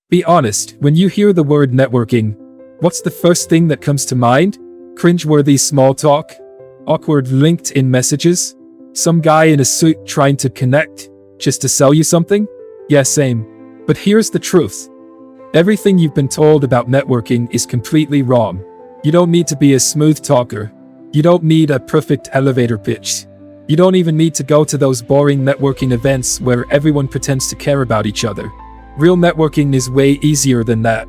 Be honest, when you hear the word networking, what's the first thing that comes to mind? Cringeworthy small talk? Awkward LinkedIn messages? Some guy in a suit trying to connect just to sell you something? Yeah, same. But here's the truth. Everything you've been told about networking is completely wrong. You don't need to be a smooth talker. You don't need a perfect elevator pitch. You don't even need to go to those boring networking events where everyone pretends to care about each other. Real networking is way easier than that.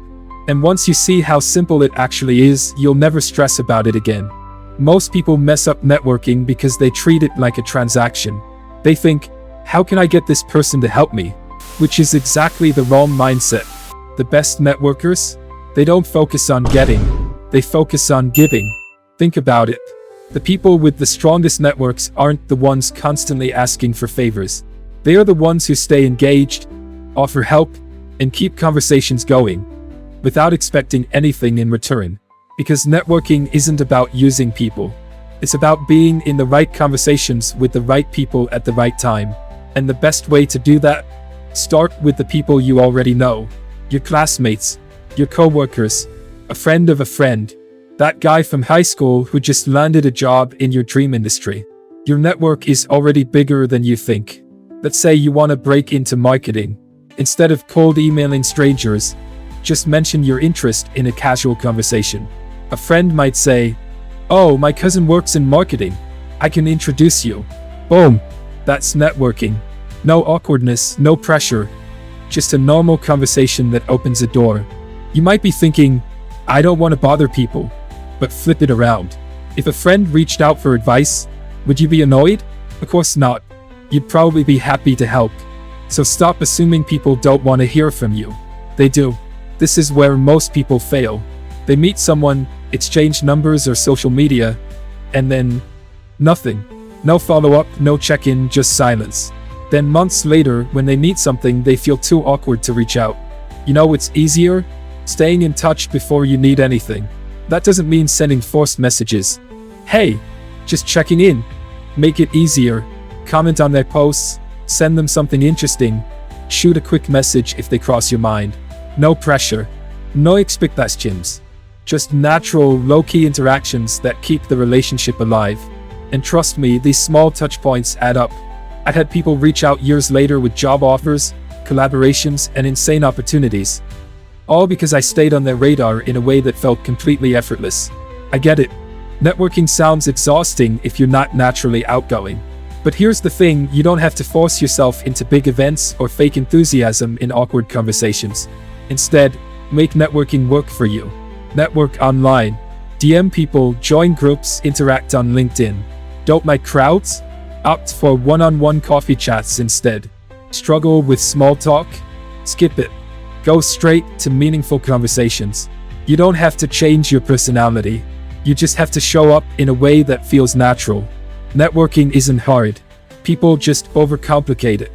And once you see how simple it actually is, you'll never stress about it again. Most people mess up networking because they treat it like a transaction. They think, how can I get this person to help me? Which is exactly the wrong mindset. The best networkers? They don't focus on getting, they focus on giving. Think about it. The people with the strongest networks aren't the ones constantly asking for favors. They are the ones who stay engaged, offer help, and keep conversations going, without expecting anything in return. Because networking isn't about using people. It's about being in the right conversations with the right people at the right time. And the best way to do that? Start with the people you already know. Your classmates, your coworkers, a friend of a friend, that guy from high school who just landed a job in your dream industry. Your network is already bigger than you think. Let's say you want to break into marketing. Instead of cold emailing strangers, just mention your interest in a casual conversation. A friend might say, "Oh, my cousin works in marketing. I can introduce you." Boom. That's networking. No awkwardness, no pressure. Just a normal conversation that opens a door. You might be thinking, I don't want to bother people. But flip it around. If a friend reached out for advice, would you be annoyed? Of course not. You'd probably be happy to help. So stop assuming people don't want to hear from you. They do. This is where most people fail. They meet someone, exchange numbers or social media, and then nothing. No follow-up, no check-in, just silence. Then months later, when they need something, they feel too awkward to reach out. You know what's easier? Staying in touch before you need anything. That doesn't mean sending forced messages. Hey, just checking in. Make it easier. Comment on their posts, send them something interesting. Shoot a quick message if they cross your mind. No pressure. No expectations. Just natural, low-key interactions that keep the relationship alive. And trust me, these small touch points add up. I've had people reach out years later with job offers, collaborations, and insane opportunities. All because I stayed on their radar in a way that felt completely effortless. I get it. Networking sounds exhausting if you're not naturally outgoing. But here's the thing, you don't have to force yourself into big events or fake enthusiasm in awkward conversations. Instead, make networking work for you. Network online. DM people, join groups, interact on LinkedIn. Don't like crowds? Opt for one-on-one coffee chats instead. Struggle with small talk? Skip it. Go straight to meaningful conversations. You don't have to change your personality. You just have to show up in a way that feels natural. Networking isn't hard. People just overcomplicate it.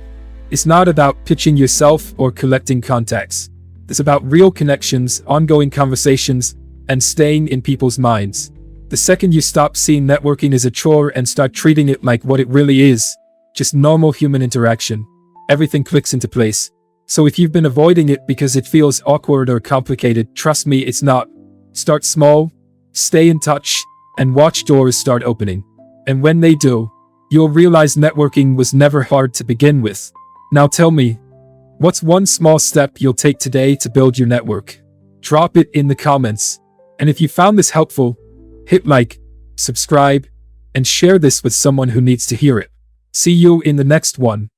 It's not about pitching yourself or collecting contacts. It's about real connections, ongoing conversations, and staying in people's minds. The second you stop seeing networking as a chore and start treating it like what it really is, just normal human interaction, everything clicks into place. So if you've been avoiding it because it feels awkward or complicated, trust me, it's not. Start small, stay in touch, and watch doors start opening. And when they do, you'll realize networking was never hard to begin with. Now tell me, what's one small step you'll take today to build your network? Drop it in the comments. And if you found this helpful, hit like, subscribe, and share this with someone who needs to hear it. See you in the next one.